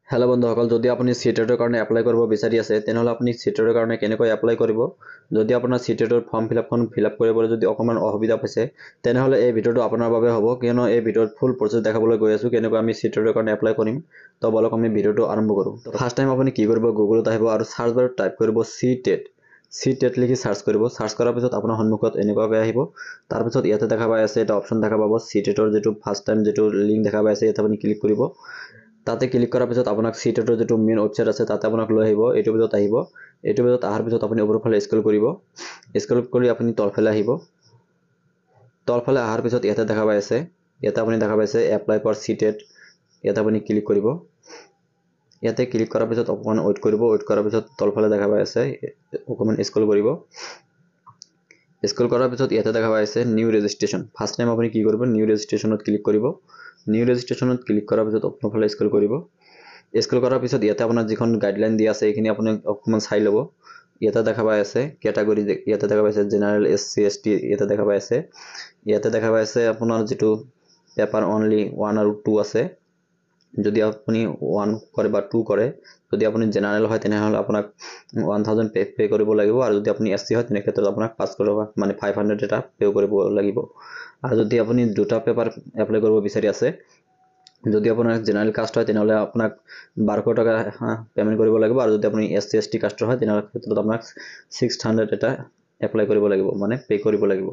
Hello' বন্ধুসকল, যদি আপুনি চিটেটৰ কাৰণে এপ্লাই কৰিব বিচাৰি আছে তেনেহ'লে আপুনি চিটেটৰ কাৰণে কেনেকৈ এপ্লাই কৰিব। যদি আপোনাৰ চিটেটৰ ফৰ্ম ফিলআপ কৰিবলৈ যদি অকণমান অসুবিধা পাইছে তেনেহ'লে এই ভিডিঅ'টো আপোনাৰ বাবে হ'ব, কিয়নো এই ভিডিঅ'ত ফুল প্ৰচেছ দেখাবলৈ গৈ আছোঁ কেনেকৈ আমি চিটেটৰ কাৰণে এপ্লাই কৰিম। তো বলক আমি ভিডিঅ'টো আৰম্ভ কৰোঁ। ফাৰ্ষ্ট টাইম আপুনি কি কৰিব, গুগলত আহিব আৰু চাৰ্চ বাৰত টাইপ কৰিব চিটেট লিখি চাৰ্চ কৰিব। চাৰ্চ কৰাৰ পিছত আপোনাৰ সন্মুখত এনেকুৱাকৈ আহিব। তাৰপিছত ইয়াতে দেখা পাই আছে এটা অপশ্যন দেখা পাব চিটেটৰ যিটো ফাৰ্ষ্ট টাইম যিটো লিংক দেখা পাই আছে ইয়াতে আপুনি ক্লিক কৰিব। তাতে ক্লিক কৰাৰ পিছত আপোনাক চিটেটৰ যিটো মেইন ৱেবছাইট আছে তাতে আপোনাক লৈ আহিব। এইটো পিছত আহিব। এইটো পিছত অহাৰ পিছত আপুনি ওপৰফালে স্ক্ৰল কৰিব। স্ক্ৰল কৰি আপুনি তলফালে আহিব। তলফালে অহাৰ পিছত ইয়াতে দেখা পাই আছে, ইয়াতে আপুনি দেখা পাইছে এপ্লাই ফৰ চিটেট। ইয়াতে আপুনি ক্লিক কৰিব। ইয়াতে ক্লিক কৰাৰ পিছত অকণমান ৱেইট কৰিব। ৱেইট কৰাৰ পিছত তলফালে দেখা পাই আছে, অকণমান স্ক্ৰল কৰিব। স্ক্ৰল কৰাৰ পিছত ইয়াতে দেখা পাই আছে নিউ ৰেজিষ্ট্ৰেশ্যন। ফাৰ্ষ্ট টাইম আপুনি কি কৰিব, নিউ ৰেজিষ্ট্ৰেশ্যনত ক্লিক কৰিব। নিউ ৰেজিষ্ট্ৰেশ্যনত ক্লিক কৰাৰ পিছত ওপৰফালে স্ক্ৰল কৰিব। স্ক্ৰল কৰাৰ পিছত ইয়াতে আপোনাৰ যিখন গাইডলাইন দিয়া আছে এইখিনি আপুনি অকণমান চাই ল'ব। ইয়াতে দেখা পাই আছে কেটাগৰী, ইয়াতে দেখা পাইছে জেনাৰেল, SC ST, ইয়াতে দেখা পাই আছে। ইয়াতে দেখা পাই আছে আপোনাৰ যিটো পেপাৰ অনলি 1 আৰু 2 আছে। যদি আপুনি 1 কৰে বা 2 কৰে, যদি আপুনি জেনাৰেল হয় তেনেহ'লে আপোনাক 1000 পে কৰিব লাগিব, আৰু যদি আপুনি SC হয় তেনে ক্ষেত্ৰত আপোনাক 500 টকা মানে 500 এটা পে কৰিব লাগিব। আৰু যদি আপুনি দুটা পেপাৰ এপ্লাই কৰিব বিচাৰি আছে, যদি আপোনাৰ জেনাৰেল কাষ্ট হয় তেনেহ'লে আপোনাক 1200 টকা পে'মেণ্ট কৰিব লাগিব, আৰু যদি আপুনি SC ST কাষ্টৰ হয় তেনেহ'লে ক্ষেত্ৰত আপোনাক 600 এটা এপ্লাই কৰিব লাগিব, মানে পে কৰিব লাগিব।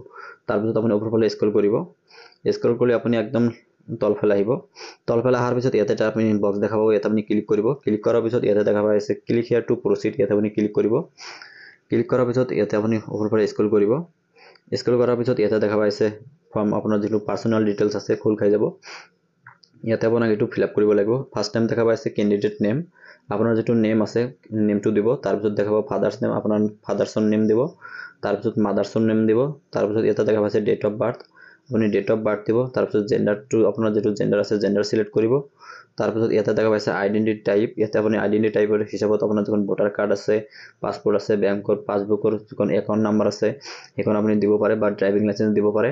তাৰপিছত আপুনি ওপৰফালে স্ক্ৰল কৰিব। স্ক্ৰল কৰি আপুনি একদম তলফালে আহিব। তলফালে অহাৰ পিছত ইয়াতে এটা আপুনি বক্স দেখা পাব, ইয়াতে আপুনি ক্লিক কৰিব। ক্লিক কৰাৰ পিছত ইয়াতে দেখা পাই আছে ক্লিক হিয়াৰ টু প্ৰচিড, ইয়াতে আপুনি ক্লিক কৰিব। ক্লিক কৰাৰ পিছত ইয়াতে আপুনি ওপৰফালে স্ক্ৰল কৰিব। স্ক্ৰল কৰাৰ পিছত ইয়াতে দেখা পাই আছে ফৰ্ম, আপোনাৰ যিটো পাৰ্চনেল ডিটেইলছ আছে খোল খাই যাব। ইয়াতে আপোনাক এইটো ফিল আপ কৰিব লাগিব। ফাৰ্ষ্ট টাইম দেখা পাইছে কেণ্ডিডেট নেম, আপোনাৰ যিটো নেম আছে নেমটো দিব। তাৰপিছত দেখা পাব ফাদাৰ্ছ নেম, আপোনাৰ ফাদাৰ্ছৰ নেম দিব। তাৰপিছত মাদাৰ্ছৰ নেম দিব। তাৰপিছত ইয়াতে দেখা পাইছে ডেট অফ বাৰ্থ, আপুনি ডেট অফ বাৰ্থ দিব। তাৰপিছত জেণ্ডাৰটো, আপোনাৰ যিটো জেণ্ডাৰ আছে জেণ্ডাৰ চিলেক্ট কৰিব। তাৰপিছত ইয়াতে দেখা পাইছে আইডেণ্টিটি টাইপ, ইয়াতে আপুনি আইডেণ্টিটি টাইপৰ হিচাপত আপোনাৰ যিখন ভোটাৰ কাৰ্ড আছে, পাছপোৰ্ট আছে, বেংকৰ পাছবুকৰ যিখন একাউণ্ট নাম্বাৰ আছে সেইখন আপুনি দিব পাৰে, বা ড্ৰাইভিং লাইচেঞ্চ দিব পাৰে।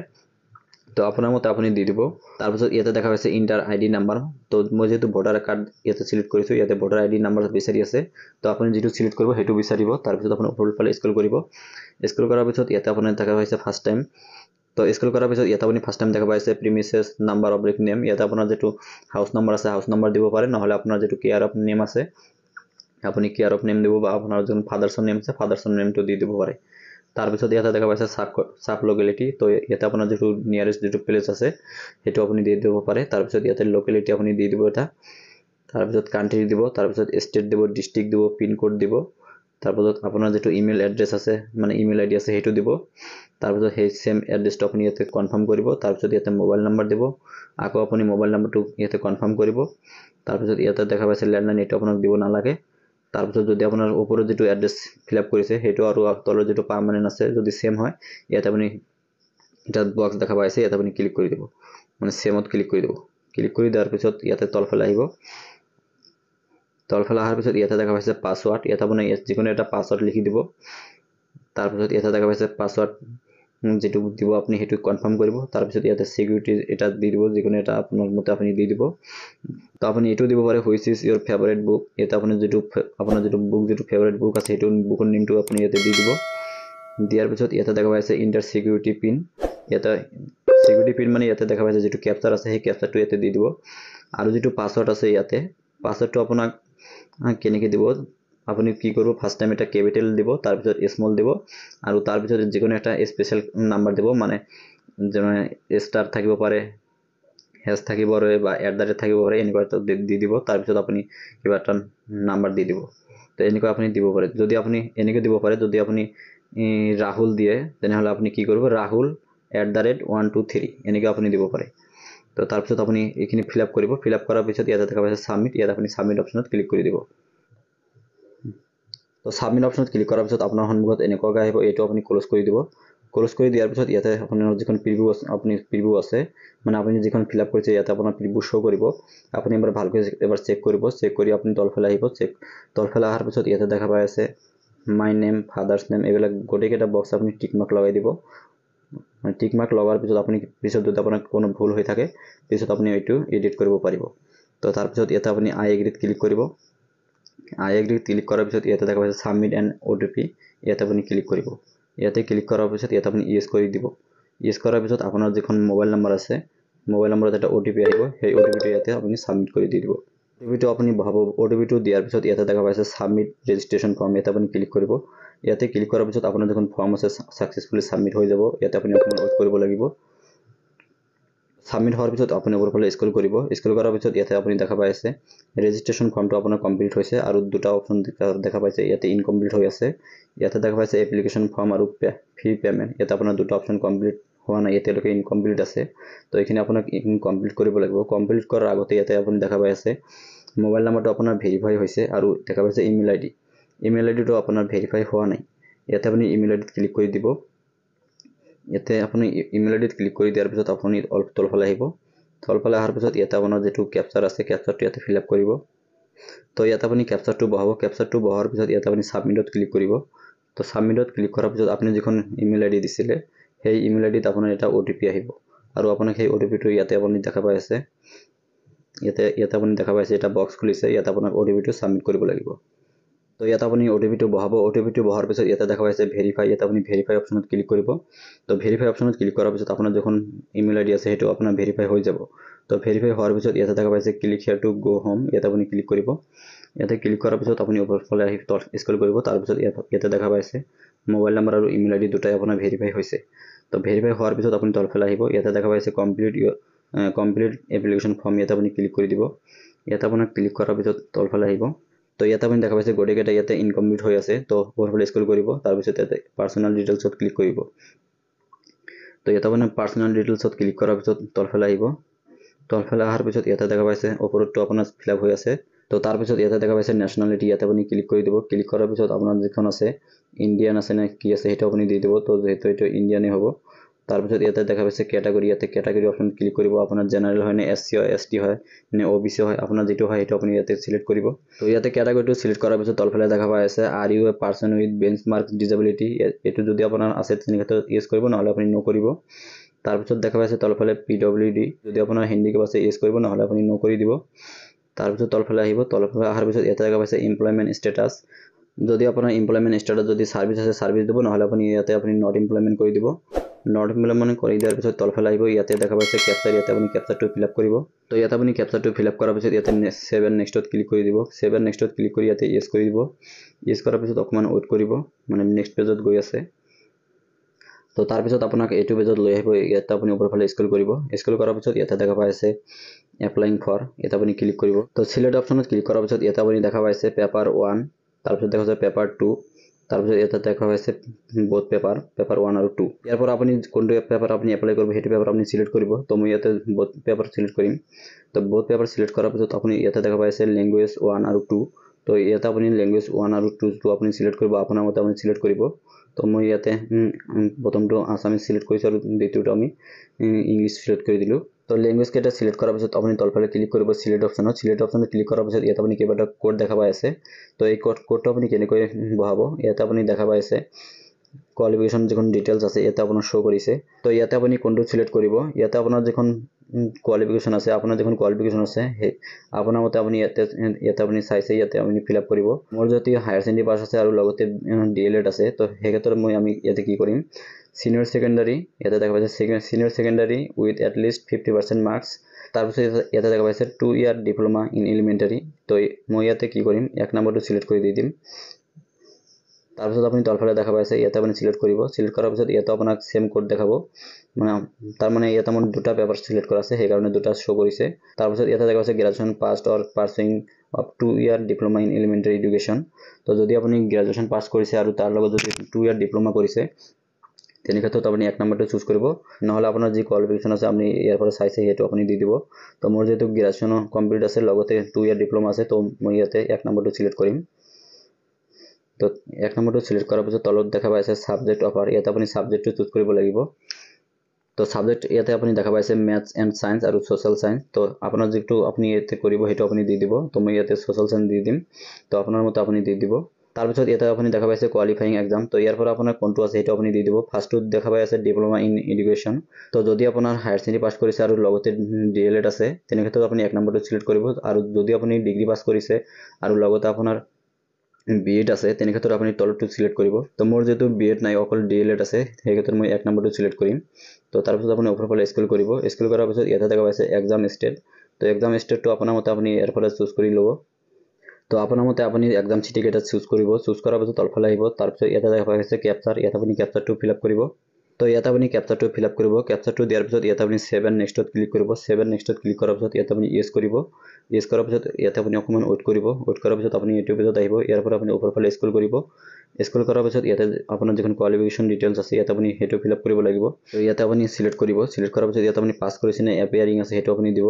তো আপোনাৰ মতে আপুনি দি দিব। তাৰপিছত ইয়াতে দেখা পাইছে ইণ্টাৰ ID নাম্বাৰ। তো মই যেহেতু ভোটাৰ কাৰ্ড ইয়াতে চিলেক্ট কৰিছোঁ, ইয়াতে ভোটাৰ ID নাম্বাৰ বিচাৰি আছে, তো আপুনি যিটো চিলেক্ট কৰিব সেইটো বিচাৰিব। তাৰপিছত আপুনি ওপৰফালে স্ক্ৰল কৰিব। স্ক্ৰল কৰাৰ পিছত ইয়াতে আপোনাৰ দেখা পাইছে ফাৰ্ষ্ট টাইম। তো স্ক্ৰল কৰাৰ পিছত ইয়াতে আপুনি ফাৰ্ষ্ট টাইম দেখা পাইছে প্ৰিমিচেছ নাম্বাৰ অব্লিক নেম, ইয়াতে আপোনাৰ যিটো হাউচ নাম্বাৰ আছে হাউচ নাম্বাৰ দিব পাৰে, নহ'লে আপোনাৰ যিটো কেয়াৰ অফ নেম আছে আপুনি কেয়াৰ অফ নেম দিব, বা আপোনাৰ যোন ফাদাৰ্ছৰ নেম আছে ফাদাৰ্ছৰ নেমটো দি দিব পাৰে। তাৰপিছত ইয়াতে দেখা পাইছে চাব লোকেলিটি, তো ইয়াতে আপোনাৰ যিটো নিয়াৰেষ্ট যিটো প্লেচ আছে সেইটো আপুনি দি দিব পাৰে। তাৰপিছত ইয়াতে লোকেলিটি আপুনি দি দিব এটা। তাৰপিছত কাণ্ট্ৰি দিব, তাৰপিছত ষ্টেট দিব, ডিষ্ট্ৰিক্ট দিব, পিনক'ড দিব। তাৰপিছত আপোনাৰ যিটো ইমেইল এড্ৰেছ আছে মানে ইমেইল ID আছে সেইটো দিব। তাৰপিছত সেই চেম এড্ৰেছটো আপুনি ইয়াতে কনফাৰ্ম কৰিব। তাৰপিছত ইয়াতে মোবাইল নাম্বাৰ দিব, আকৌ আপুনি মোবাইল নাম্বাৰটো ইয়াতে কনফাৰ্ম কৰিব। তাৰপিছত ইয়াতে দেখা পাইছে লেণ্ডলাইন, এইটো আপোনাক দিব নালাগে। তাৰপিছত যদি আপোনাৰ ওপৰত যিটো এড্ৰেছ ফিল আপ কৰিছে সেইটো আৰু তলৰ যিটো পাৰ্মানেণ্ট আছে যদি চেম হয়, ইয়াতে আপুনি এটা বক্স দেখা পাইছে, ইয়াতে আপুনি ক্লিক কৰি দিব, মানে চেমত ক্লিক কৰি দিব। ক্লিক কৰি দিয়াৰ পিছত ইয়াতে তলফালে আহিব। তলফালে অহাৰ পিছত ইয়াতে দেখা পাইছে পাছৱাৰ্ড, ইয়াতে আপুনি যিকোনো এটা পাছৱাৰ্ড লিখি দিব। তাৰপিছত ইয়াতে দেখা পাইছে পাছৱাৰ্ড যিটো দিব আপুনি সেইটো কনফাৰ্ম কৰিব। তাৰপিছত ইয়াতে চিকিউৰিটি এটা দি দিব, যিকোনো এটা আপোনাৰ মতে আপুনি দি দিব। তো আপুনি এইটো দিব পাৰে which is your favourite book, ইয়াতে আপুনি আপোনাৰ যিটো ফেভাৰেট বুক আছে সেইটো বুকৰ নেমটো আপুনি ইয়াতে দি দিব। দিয়াৰ পিছত ইয়াতে দেখা পাইছে ইণ্টাৰ চিকিউৰিটি পিন, ইয়াতে চিকিউৰিটি পিন মানে ইয়াতে দেখা পাইছে যিটো কেপচাৰ আছে সেই কেপচাৰটো ইয়াতে দি দিব। আৰু যিটো পাছৱৰ্ড আছে ইয়াতে পাছৱৰ্ডটো আপোনাক কেনেকৈ দিব, আপুনি কি কৰিব, ফাৰ্ষ্ট টাইম এটা কেপিটেল দিব, তাৰপিছত স্মল দিব, আৰু তাৰপিছত যিকোনো এটা স্পেচিয়েল নাম্বাৰ দিব, মানে যেনে ষ্টাৰ থাকিব পাৰে, হেছ থাকিব পাৰে, বা @ থাকিব পাৰে, এনেকুৱা এটা দি দিব। তাৰপিছত আপুনি কিবা এটা নাম্বাৰ দি দিব। তো এনেকুৱা আপুনি দিব পাৰে। যদি আপুনি এনেকৈ দিব পাৰে, যদি আপুনি ৰাহুল দিয়ে তেনেহ'লে আপুনি কি কৰিব, ৰাহুল @123 এনেকৈ আপুনি দিব পাৰে। তো তাৰপিছত আপুনি এইখিনি ফিল আপ কৰিব। ফিল আপ কৰাৰ পিছত ইয়াতে দেখা পাইছে ছাবমিট, ইয়াত আপুনি ছাবমিট অপশ্যনত ক্লিক কৰি দিব। তো ছাবমিট অপশ্যনত ক্লিক কৰাৰ পিছত আপোনাৰ সন্মুখত এনেকুৱাকৈ আহিব, এইটো আপুনি ক্ল'জ কৰি দিব। ক্ল'জ কৰি দিয়াৰ পিছত ইয়াতে আপোনাৰ যিখন প্ৰিভিউ আছে মানে আপুনি যিখন ফিল আপ কৰিছে ইয়াতে আপোনাৰ প্ৰিভিউ শ্ব' কৰিব। আপুনি এবাৰ ভালকৈ চেক কৰিব। চেক কৰি আপুনি তলফালে আহিব। তলফালে অহাৰ পিছত ইয়াতে দেখা পাই আছে মাই নেম, ফাদাৰ্ছ নেম, এইবিলাক গোটেইকেইটা বক্স আপুনি টিক মাৰ্ক লগাই দিব। টিক মাৰ্ক লগাৰ পিছত আপুনি পিছত যদি আপোনাৰ কোনো ভুল হৈ থাকে পিছত আপুনি এইটো এডিট কৰিব পাৰিব। তো তাৰপিছত ইয়াতে আপুনি আই এগ্ৰীত ক্লিক কৰিব। আই এগ্ৰীত ক্লিক কৰাৰ পিছত ইয়াতে দেখা পাইছে সাবমিট এণ্ড OTP, ইয়াতে আপুনি ক্লিক কৰিব। ইয়াতে ক্লিক কৰাৰ পিছত ইয়াতে আপুনি ইয়েছ কৰি দিব। ইয়েছ কৰাৰ পিছত আপোনাৰ যিখন মোবাইল নম্বৰ আছে, মোবাইল নম্বৰত এটা OTP আহিব, সেই OTPটো ইয়াতে আপুনি সাবমিট কৰি দি দিব। OTPটো আপুনি বহাব। OTPটো দিয়াৰ পিছত ইয়াতে দেখা পাইছে সাবমিট ৰেজিষ্ট্ৰেশ্যন ফৰ্ম, ইয়াতে আপুনি ক্লিক কৰিব। ইয়াতে ক্লিক কৰাৰ পিছত আপোনাৰ যিখন ফৰ্ম আছে সাকসেসফুলি সাবমিট হৈ যাব। ইয়াতে আপুনি অকমান ৱেইট কৰিব লাগিব। সাবমিট হোৱাৰ পিছত আপুনি ওপৰফালে স্ক্ৰল কৰিব। স্ক্ৰল কৰাৰ পিছত ইয়াতে আপুনি দেখা পাইছে ৰেজিষ্ট্ৰেশ্যন ফৰ্মটো আপোনাৰ কমপ্লিট হৈছে আৰু দুটা অপচন দেখা পাইছে, ইয়াতে ইনকমপ্লিট হৈ আছে। ইয়াতে দেখা পাইছে এপ্লিকেশ্যন ফৰ্ম আৰু ফি পেমেন্ট, ইয়াতে আপোনাৰ দুটা অপচন কমপ্লিট হোৱা নাই, এতিয়ালৈকে ইনকমপ্লিট আছে। তো এইখিনি আপোনাক কমপ্লিট কৰিব লাগিব। কমপ্লিট কৰাৰ আগতে ইয়াতে আপুনি দেখা পাই আছে মোবাইল নম্বৰটো আপোনাৰ ভেৰিফাই হৈছে আৰু দেখা পাইছে ইমেইল আইডি। ইমেইল আইডিটো আপোনাৰ ভেৰিফাই হোৱা নাই। ইয়াতে আপুনি ইমেইল আইডিত ক্লিক কৰি দিব। ইয়াতে আপুনি ইমেইল আইডিত ক্লিক কৰি দিয়াৰ পিছত আপুনি তলফালে আহিব। তলফালে অহাৰ পিছত ইয়াতে আপোনাৰ যেটো ক্যাপচাৰ আছে ক্যাপচাৰটো ইয়াতে ফিল আপ কৰিব। তো ইয়াতে আপুনি ক্যাপচাৰটো বহাব। ক্যাপচাৰটো বহাৰ পিছত ইয়াতে আপুনি সাবমিটত ক্লিক কৰিব। তো সাবমিটত ক্লিক কৰাৰ পিছত আপুনি যিখন ইমেইল আইডি দিছিলে সেই ইমেইল আইডিত আপোনাৰ এটা OTP আহিব আৰু আপোনাক সেই OTPটো ইয়াতে আপুনি দেখা পাই আছে। ইয়াতে আপুনি দেখা পাইছে এটা বক্স খুলিছে, ইয়াতে আপোনাক OTPটো সাবমিট কৰিব লাগিব। তো ইয়াতে আপুনি OTPটো বহাব। OTPটো বহাৰ পিছত ইয়াতে দেখা পাইছে ভেৰিফাই, ইয়াতে আপুনি ভেৰিফাই অপচনত ক্লিক কৰিব। তো ভেৰিফাই অপচনত ক্লিক কৰাৰ পিছত আপোনাৰ যখন ইমেইল আইডি আছে সেইটো আপোনাৰ ভেৰিফাই হৈ যাব। তো ভেৰিফাই হোৱাৰ পিছত ইয়াতে দেখা পাইছে click here to go home, ইয়াতে আপুনি ক্লিক কৰিব। ইয়াতে ক্লিক কৰাৰ পিছত আপুনি ওপৰফালে আহি স্ক্ৰল কৰিব। তাৰ পিছত ইয়াতে দেখা পাইছে মোবাইল নম্বৰ আৰু ইমেইল আইডি দুটাই আপোনাৰ ভেৰিফাই হৈছে। তো ভেৰিফাই হোৱাৰ পিছত আপুনি তলফালে আহিব। ইয়াতে দেখা পাইছে কমপ্লিট এপ্লিকেশ্যন ফৰ্ম, ইয়াতে আপুনি ক্লিক কৰি দিব। ইয়াতে আপোনাৰ ক্লিক কৰাৰ পিছত তলফালে আহিব। তো ইয়াতে আপুনি দেখা পাইছে গোটেইকেইটা ইয়াতে ইনকমপ্লিট হৈ আছে। তো ওপৰফালে স্ক্ৰল কৰিব, তাৰ পিছত ইয়াতে পাৰ্সোনাল ডিটেইলছত ক্লিক কৰিব। তো ইয়াতে আপুনি পাৰ্সোনাল ডিটেইলছত ক্লিক কৰাৰ পিছত তলফালে আহিব। তলফালে অহাৰ পিছত ইয়াতে দেখা পাইছে ওপৰতটো আপোনাৰ ফিল আপ হৈ আছে। তো তাৰ পিছত ইয়াতে দেখা পাইছে নেশ্যনেলিটি, ইয়াতে আপুনি ক্লিক কৰি দিব। ক্লিক কৰাৰ পিছত আপোনাৰ যিখন আছে ইণ্ডিয়ান আছে নে কি আছে সেইটো আপুনি দি দিব। তো যেহেতু এইটো ইণ্ডিয়ানেই হ'ব। তাৰ পিছত ইয়াতে দেখা পাইছে ক্যাটাগৰী, ইয়াতে ক্যাটাগৰী অপচন ক্লিক কৰিব। আপোনাৰ জেনাৰেল হয় নে SC হয়, ST হয় নে OBC হয়, আপোনাৰ যেটো হয় সেইটো আপুনি ইয়াতে সিলেক্ট কৰিব। তো ইয়াতে ক্যাটাগৰীটো সিলেক্ট কৰাৰ পিছত তলফালে দেখা পাই আছে are you a person with benchmark disability, এইটো যদি আপোনাৰ আছে তেনেহ'লে ইউজ কৰিব, নহ'লে আপুনি নো কৰিব। তাৰ পিছত দেখা পাইছে তলফালে PWD, যদি আপোনাৰ হেণ্ডিকেপ আছে ইউজ কৰিব, নহ'লে আপুনি নো কৰি দিব। তাৰ পিছত তলফালে আহিব। তলফালে অহাৰ পিছত ইয়াতে দেখা পাইছে এমপ্লয়মেন্ট ষ্টেটাস, যদি আপোনাৰ এমপ্লয়মেন্ট ষ্টেটাস যদি সাৰ্ভিস আছে সাৰ্ভিস দিব, নহ'লে আপুনি ইয়াতে আপুনি নট এমপ্লয়মেন্ট কৰি দিব। নট এমপ্লয়মেন্ট কৰি দিয়াৰ পিছত তলফালে আহিব। ইয়াতে দেখা পাইছে ক্যাপচাৰ, ইয়াতে আপুনি ক্যাপচাৰটো ফিল আপ কৰিব। তো ইয়াতে আপুনি ক্যাপচাৰটো ফিল আপ কৰাৰ পিছত ইয়াতে সেভ এণ্ড নেক্সটত ক্লিক কৰি দিব। সেভ এণ্ড নেক্সটত ক্লিক কৰি ইয়াতে ইয়েছ কৰি দিব। ইয়েছ কৰাৰ পিছত অকমান ৱেইট কৰিব, মানে নেক্সট পেজত গৈ আছে। তো তাৰ পিছত আপোনাক এইটো পেজত লৈ আহিব। ইয়াতে আপুনি ওপৰফালে স্ক্ৰল কৰিব। স্ক্ৰল কৰাৰ পিছত ইয়াতে দেখা পাই আছে এপ্লাইং ফৰ, ইয়াতে আপুনি ক্লিক কৰিব। তো সিলেক্ট অপচনত ক্লিক কৰাৰ পিছত ইয়াতে আপুনি দেখা পাইছে পেপাৰ 1, তাৰ পিছত দেখা পাইছে পেপাৰ 2, তাৰ পিছত ইয়াতে দেখা পাইছে বোথ পেপাৰ 1 আৰু 2। ইয়াৰ পৰা আপুনি কোনটো পেপাৰ আপুনি এপ্লাই কৰিব সেইটো পেপাৰ আপুনি সিলেক্ট কৰিব। তো মই ইয়াতে বোথ পেপাৰ সিলেক্ট কৰিম। তো বোথ পেপাৰ সিলেক্ট কৰাৰ পিছত আপুনি ইয়াতে দেখা পাইছে ল্যাঙ্গুৱেজ 1 আৰু 2। তো ইয়াতে আপুনি ল্যাঙ্গুৱেজ 1 আৰু 2 টো আপুনি সিলেক্ট কৰিব, আপোনাৰ মতে আপুনি সিলেক্ট কৰিব। তো মই ইয়াতে প্ৰথমটো আসামিজ সিলেক্ট কৰিছো আৰু দ্বিতীয়টো আমি ইংলিছ সিলেক্ট কৰি দিলো। তো ল্যাঙ্গুৱেজ কেইটা সিলেক্ট কৰাৰ পিছত আপুনি তলফালে ক্লিক কৰিব সিলেক্ট অপচনত। সিলেক্ট অপচনত ক্লিক কৰাৰ পিছত ইয়াতে আপুনি কেইবাটা কোড দেখা পাই আছে। তো এই কোডটো আপুনি কেনেকৈ বহাব, ইয়াতে আপুনি দেখা পাই আছে কোৱালিফিকেশ্যন যিখন ডিটেইলছ আছে ইয়াতে আপোনাৰ শো কৰিছে। তো ইয়াতে আপুনি কোনটো সিলেক্ট কৰিব, ইয়াতে আপোনাৰ যিখন কোৱালিফিকেশ্যন আছে, আপোনাৰ যিখন কোৱালিফিকেশ্যন আছে সেই আপোনাৰ মতে আপুনি ইয়াতে আপুনি চাইছে ইয়াতে আপুনি ফিল আপ কৰিব। মোৰ যদি হায়াৰ সেকেন্ডাৰী পাছ আছে আৰু লগতে DLED আছে, তো সেই ক্ষেত্ৰত আমি ইয়াতে কি কৰিম, সিনিয়ৰ সেকেন্ডাৰী, ইয়াতে দেখা পাইছে senior secondary with at least 50% marks. তাৰপিছত ইয়াতে দেখা পাইছে 2 ইয়াৰ ডিপ্লোমা ইন এলিমেণ্টাৰী। তো মই ইয়াতে কি কৰিম, 1 নম্বৰটো সিলেক্ট কৰি দি দিম। তাৰপিছত আপুনি তলফালে দেখা পাইছে ইয়াতে আপুনি সিলেক্ট কৰিব। সিলেক্ট কৰাৰ পিছত ইয়াতে আপোনাক সেম কোড দেখাব, মানে ইয়াতে মোৰ দুটা পেপাৰ সিলেক্ট কৰা আছে সেইকাৰণে দুটা শো কৰিছে। তাৰপিছত ইয়াতে দেখা পাইছে graduation passed or pursuing of 2 year diploma in elementary education. তো যদি আপুনি গ্ৰেজুৱেশ্যন পাছ কৰিছে আৰু তাৰ লগত যদি 2 ইয়াৰ ডিপ্লোমা কৰিছে তেনে ক্ষেত্ৰত আপুনি 1 নম্বৰটো চুজ কৰিব, নহ'লে আপোনাৰ যি কোৱালিফিকেশ্যন আছে আপুনি ইয়াৰ পৰা চাইছে সেইটো আপুনি দি দিব। তো মোৰ যেহেতু গ্ৰেজুৱেশ্যন কমপ্লিট আছে লগতে 2 ইয়াৰ ডিপ্লোমা আছে, তো মই ইয়াতে 1 নম্বৰটো সিলেক্ট কৰিম। তো 1 নম্বৰটো সিলেক্ট কৰাৰ পিছত তলত দেখা পাইছে সাবজেক্ট অফাৰ, ইয়াতে আপুনি সাবজেক্টটো চুজ কৰিব লাগিব। তো সাবজেক্ট ইয়াতে আপুনি দেখা পাইছে ম্যাথছ এণ্ড সায়েন্স আৰু সোশ্যাল সায়েন্স। তো আপোনাৰ যেটো আপুনি ইয়াতে কৰিব সেইটো আপুনি দি দিব। তো মই ইয়াতে সোশ্যাল সায়েন্স দি দিম। তো আপোনাৰ মতে আপুনি দি দিব। তাৰপিছত ইয়াতে আপুনি দেখা পাইছে কোৱালিফাইং এক্সাম। তো ইয়াৰ পৰা আপোনাৰ কোনটো আছে সেইটো আপুনি দি দিব। ফাৰ্ষ্টটোত দেখা পাই আছে ডিপ্ল'মা ইন এডুকেশ্যন। তো যদি আপোনাৰ হায়াৰ ছেকেণ্ডেৰী পাছ কৰিছে আৰু লগতে DLED আছে তেনে ক্ষেত্ৰত আপুনি 1 নম্বৰটো চিলেক্ট কৰিব। আৰু যদি আপুনি ডিগ্ৰী পাছ কৰিছে আৰু লগতে আপোনাৰ BEd আছে তেনে ক্ষেত্ৰত আপুনি তলটো চিলেক্ট কৰিব। তো মোৰ যেহেতু BEd নাই, অকল DLED আছে, সেই ক্ষেত্ৰত মই 1 নম্বৰটো চিলেক্ট কৰিম। তো তাৰপিছত আপুনি ওপৰৰ ফালে স্ক্ৰল কৰিব। স্ক্ৰল কৰাৰ পিছত ইয়াতে দেখা পাইছে এক্সাম ষ্টেট। তো এক্সাম ষ্টেটটো আপোনাৰ মতে আপুনি ইয়াৰ পৰা চুজ কৰি ল'ব। তো আপোনাৰ মতে আপুনি এক্সাম চিটি কেইটা চুজ কৰিব। চুজ কৰাৰ পিছত তলফালে আহিব। তাৰপিছত ইয়াতে দেখা পাইছে কেপচাৰ, ইয়াত আপুনি কেপচাৰটো ফিল আপ কৰিব। তো ইয়াতে আপুনি কেপচাৰটো ফিল আপ কৰিব। কেপচাৰটো দিয়াৰ পিছত ইয়াতে আপুনি সেভ এণ্ড নেক্সটত ক্লিক কৰিব। সেভ এণ্ড নেক্সটত ক্লিক কৰাৰ পিছত ইয়াতে আপুনি ইয়েছ কৰিব। ইয়েছ কৰাৰ পিছত ইয়াতে আপুনি অকণমান ৱেইট কৰিব। ৱেইট কৰাৰ পিছত আপুনি এইটো পেজত আহিব। ইয়াৰ পৰা আপুনি ওপৰৰ ফালে স্ক্ৰল কৰিব। স্ক্ৰল কৰাৰ পিছত ইয়াতে আপোনাৰ যিখন কোৱালিফিকেশ্যন ডিটেইলছ আছে ইয়াতে আপুনি সেইটো ফিল আপ কৰিব লাগিব। তো ইয়াতে আপুনি চিলেক্ট কৰিব। চিলেক্ট কৰাৰ পিছত ইয়াতে আপুনি পাছ কৰিছে নে এপিয়াৰিং আছে সেইটো আপুনি দিব।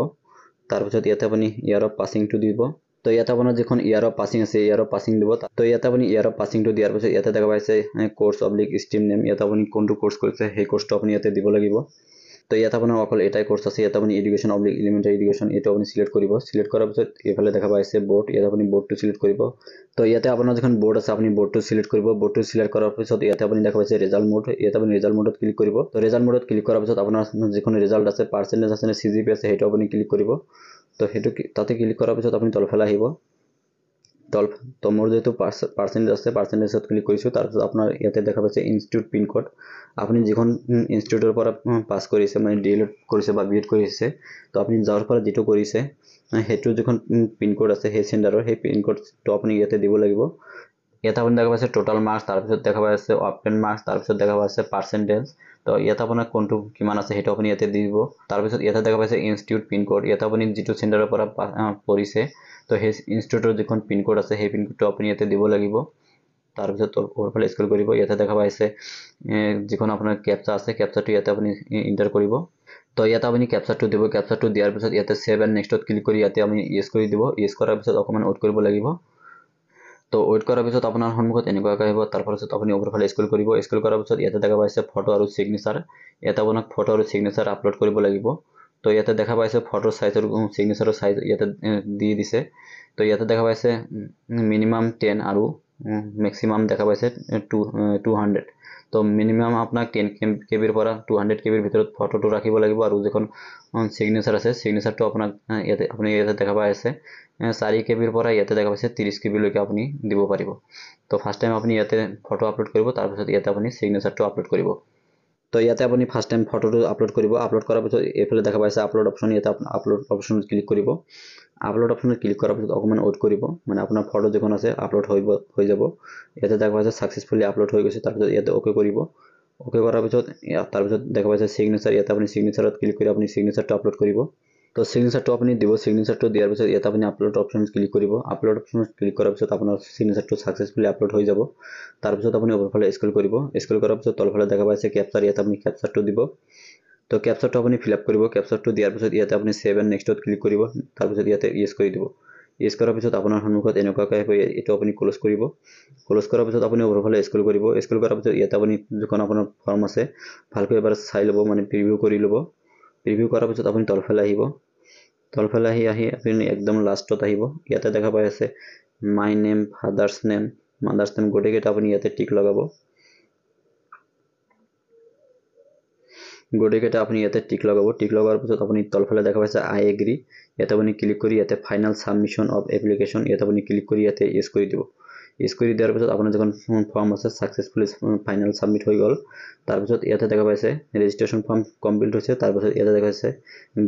তাৰপিছত ইয়াতে আপুনি ইয়াৰ অফ পাছিংটো দিব। তো ইয়াতে আপোনাৰ যিখন ইয়াৰ অফ পাছিং আছে ইয়াৰ অফ পাছিং দিব। তো ইয়াতে আপুনি ইয়াৰ অফ পাছিংটো দিয়াৰ পিছত ইয়াতে দেখা পাইছে কোৰ্ছ অব্লিক ষ্ট্ৰীম নেম। ইয়াতে আপুনি কোনটো কোৰ্ছ কৰিছে সেই কোৰ্ছটো আপুনি ইয়াতে দিব লাগিব। তো ইয়াতে আপোনাৰ অকল এটাই কোৰ্ছ আছে, ইয়াতে আপুনি এডুকেশ্যন অব্লিক এলিমেণ্টাৰী এডুকেশ্যন এইটো আপুনি চিলেক্ট কৰিব। চিলেক্ট কৰাৰ পিছত এইফালে দেখা পাইছে বৰ্ড, ইয়াতে আপুনি বৰ্ডটো চিলেক্ট কৰিব। তো ইয়াতে আপোনাৰ যিখন বৰ্ড আছে আপুনি বৰ্ডটো চিলেক্ট কৰিব। বৰ্ডটো চিলেক্ট কৰাৰ পিছত ইয়াতে আপুনি দেখা পাইছে ৰিজাল্ট মোড, ইয়াতে আপুনি ৰিজাল্ট মোডত ক্লিক কৰিব। তো ৰিজাল্ট মোডত ক্লিক কৰাৰ পিছত আপোনাৰ যিখন ৰিজাল্ট আছে পাৰ্চেণ্টেজ আছে নে CGP আছে সেইটো আপুনি ক্লিক কৰিব। তো সেইটো তাতে ক্লিক কৰাৰ পিছত আপুনি তলফালে আহিব। তো মোৰ যেহেতু পাৰ্চেণ্টেজ আছে পাৰ্চেণ্টেজত ক্লিক কৰিছোঁ। তাৰপিছত আপোনাৰ ইয়াতে দেখা পাইছে ইনষ্টিটিউট পিনক'ড। আপুনি যিখন ইনষ্টিটিউটৰ পৰা পাছ কৰিছে মানে DLED কৰিছে বা BEd কৰিছে, তো আপুনি যাৰ পৰা যিটো কৰিছে সেইটো যিখন পিনক'ড আছে সেই চেণ্টাৰৰ সেই পিনক'ডটো আপুনি ইয়াতে দিব লাগিব। ইয়াতে আপুনি দেখা পাইছে টোটাল মাৰ্কছ, তাৰপিছত দেখা পাইছে অপটেন মাৰ্কছ, তাৰপিছত দেখা পাইছে পাৰ্চেণ্টেজ। তো ইয়াতে আপোনাৰ কোনটো কিমান আছে সেইটো আপুনি ইয়াতে দি দিব। তাৰপিছত ইয়াতে দেখা পাইছে ইনষ্টিটিউট পিনক'ড। ইয়াতে আপুনি যিটো চেণ্টাৰৰ পৰা পঢ়িছে তো সেই ইনষ্টিটিউটৰ যিখন পিনক'ড আছে সেই পিনক'ডটো আপুনি ইয়াতে দিব লাগিব। তাৰপিছত ওপৰফালে স্ক্ৰল কৰিব। ইয়াতে দেখা পাইছে যিখন আপোনাৰ কেপচা আছে কেপচাটো ইয়াতে আপুনি ইণ্টাৰ কৰিব। তো ইয়াতে আপুনি কেপচাৰটো দিব। কেপচাৰটো দিয়াৰ পিছত ইয়াতে সেভ এণ্ড নেক্সটত ক্লিক কৰি ইয়াতে আপুনি ইয়েছ কৰি দিব। ইয়েছ কৰাৰ পিছত অকণমান ৱেইট কৰিব লাগিব। তো ৱেইট কৰাৰ পিছত আপোনাৰ সন্মুখত এনেকুৱাকৈ আহিব। তাৰপিছত আপুনি ওপৰফালে স্ক্ৰল কৰিব। স্ক্ৰল কৰাৰ পিছত ইয়াতে দেখা পাইছে ফটো আৰু ছিগনেচাৰ। ইয়াতে আপোনাক ফটো আৰু ছিগনেচাৰ আপলোড কৰিব লাগিব। তো ইয়াতে দেখা পাইছে ফটোৰ চাইজৰ ছিগনেচাৰৰ চাইজ ইয়াতে দি দিছে। তো ইয়াতে দেখা পাইছে মিনিমাম 10 আৰু মেক্সিমাম দেখা পাইছে 200। তো মিনিমাম আপোনাক 10 KBৰ পৰা 200 KBৰ ভিতৰত ফটোটো ৰাখিব লাগিব। আৰু যিখন ছিগনেচাৰ আছে ছিগনেচাৰটো আপোনাক আপুনি ইয়াতে দেখা পাই আছে 4 KBৰ পৰা ইয়াতে দেখা পাইছে 30 KB লৈকে আপুনি দিব পাৰিব। তো ফাৰ্ষ্ট টাইম আপুনি ইয়াতে ফটো আপলোড কৰিব, তাৰপিছত ইয়াতে আপুনি ছিগনেচাৰটো আপলোড কৰিব। তো ইয়াতে আপুনি ফাৰ্ষ্ট টাইম ফটোটো আপলোড কৰিব। আপলোড কৰাৰ পিছত এইফালে দেখা পাইছে আপলোড অপশ্যন, ইয়াতে আপলোড অপশ্যনত ক্লিক কৰিব। আপলোড অপশ্যনত ক্লিক কৰাৰ পিছত অকণমান ৱেইট কৰিব, মানে আপোনাৰ ফটো যিখন আছে আপলোড হৈ যাব। ইয়াতে দেখা পাইছে ছাকচেছফুলি আপলোড হৈ গৈছে। তাৰপিছত ইয়াতে অ'কে কৰিব। অ'কে কৰাৰ পিছত তাৰপিছত দেখা পাইছে ছিগনেচাৰ, ইয়াতে আপুনি ছিগনেচাৰত ক্লিক কৰি আপুনি ছিগনেচাৰটো আপলোড কৰিব। তো ছিগনেচাৰটো আপুনি দিব। ছিগনেচাৰটো দিয়াৰ পিছত ইয়াতে আপুনি আপলোড অপশ্যনত ক্লিক কৰিব। আপলোড অপশ্যনত ক্লিক কৰাৰ পিছত আপোনাৰ ছিগনেচাৰটো ছাকচেছফুলি আপলোড হৈ যাব। তাৰপিছত আপুনি ওপৰফালে স্ক্ৰল কৰিব। স্ক্ৰল কৰাৰ পিছত তলফালে দেখা পাইছে কেপচাৰ, ইয়াতে আপুনি কেপচাৰটো দিব। তো কেপচাৰটো আপুনি ফিল আপ কৰিব। কেপচাৰটো দিয়াৰ পিছত ইয়াতে আপুনি সেভ এণ্ড নেক্সটত ক্লিক কৰিব। তাৰপিছত ইয়াতে ইয়েছ কৰি দিব। ইয়েছ কৰাৰ পিছত আপোনাৰ সন্মুখত এনেকুৱাকৈ আহিব। এইটো আপুনি ক্ল'জ কৰিব। ক্ল'জ কৰাৰ পিছত আপুনি ওপৰফালে স্ক্ৰল কৰিব। স্ক্ৰল কৰাৰ পিছত ইয়াতে আপুনি যিখন আপোনাৰ ফৰ্ম আছে ভালকৈ এবাৰ চাই ল'ব, মানে প্ৰিভিউ কৰি ল'ব। প্ৰিভিউ কৰাৰ পিছত আপুনি তলফালে আহিব। তলফালে আহি আপুনি একদম লাষ্টত আহিব। ইয়াতে দেখা পাই আছে my name, father's name, mothers name গোটেইকেইটা আপুনি ইয়াতে টিক লগাব। গোটেইকেইটা আপুনি ইয়াতে টিক লগাব। টিক লগাৰ পিছত আপুনি তলফালে দেখা পাইছে আই এগ্ৰি, ইয়াতে আপুনি ক্লিক কৰি ইয়াতে ফাইনেল ছাবমিশ্যন অফ এপ্লিকেশ্যন ইয়াতে আপুনি ক্লিক কৰি ইয়াতে ইয়েছ কৰি দিব। ইয়েছ কৰি দিয়াৰ পিছত আপোনাৰ যিখন ফৰ্ম আছে ছাকচেছফুলি ফাইনেল ছাবমিট হৈ গ'ল। তাৰপিছত ইয়াতে দেখা পাইছে ৰেজিষ্ট্ৰেশ্যন ফৰ্ম কমপ্লিট হৈছে। তাৰপিছত ইয়াতে দেখা পাইছে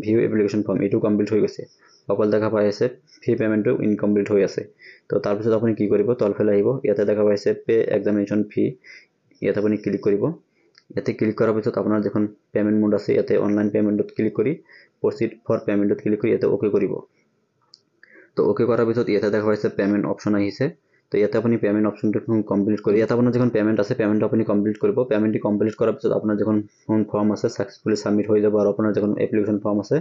ভিউ এপ্লিকেশ্যন ফৰ্ম, এইটো কমপ্লিট হৈ গৈছে। অকল দেখা পাই আছে ফি পে'মেণ্টটো ইনকমপ্লিট হৈ আছে। তো তাৰপিছত আপুনি কি কৰিব, তলফালে আহিব। ইয়াতে দেখা পাইছে পে এক্সামিনেশ্যন ফি, ইয়াতে আপুনি ক্লিক কৰিব। ইয়াতে ক্লিক কৰাৰ পিছত আপোনাৰ যিখন পে'মেণ্ট মোড আছে ইয়াতে অনলাইন পে'মেণ্টত ক্লিক কৰি প্ৰচিড ফৰ পে'মেণ্টত ক্লিক কৰি ইয়াতে অ'কে কৰিব। তো অ'কে কৰাৰ পিছত ইয়াতে দেখা পাইছে পে'মেণ্ট অপশ্যন আহিছে। তো ইয়াতে আপুনি পে'মেণ্ট অপশ্যনটো কমপ্লিট কৰি ইয়াতে আপোনাৰ যিখন পে'মেণ্ট আছে পে'মেণ্টটো আপুনি কমপ্লিট কৰিব। পে'মেণ্টটো কমপ্লিট কৰাৰ পিছত আপোনাৰ যিখন ফৰ্ম আছে ছাকচেছফুলি ছাবমিট হৈ যাব। আৰু আপোনাৰ যিখন এপ্লিকেশ্যন ফৰ্ম আছে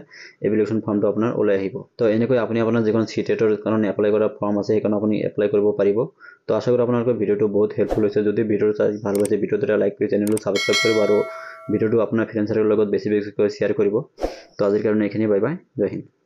এপ্লিকেশ্যন ফৰ্মটো আপোনাৰ ওলাই আহিব। তো এনেকৈ আপুনি আপোনাৰ যিখন চিটেটৰ কাৰণে এপ্লাই কৰা ফৰ্ম আছে সেইখন আপুনি এপ্লাই কৰিব পাৰিব। তো আশা কৰোঁ আপোনালোকৰ ভিডিঅ'টো বহুত হেল্পফুল হৈছে। যদি ভিডিঅ'টো চাই ভাল পাইছে ভিডিঅ'টো এটা লাইক কৰি চেনেলটো ছাবস্ক্ৰাইব কৰিব আৰু ভিডিঅ'টো আপোনাৰ ফ্ৰেণ্ডছৰ লগত বেছিকৈ শ্বেয়াৰ কৰিব। তো আজিৰ কাৰণে এইখিনি, বাই বাই, জয় হিন্দ।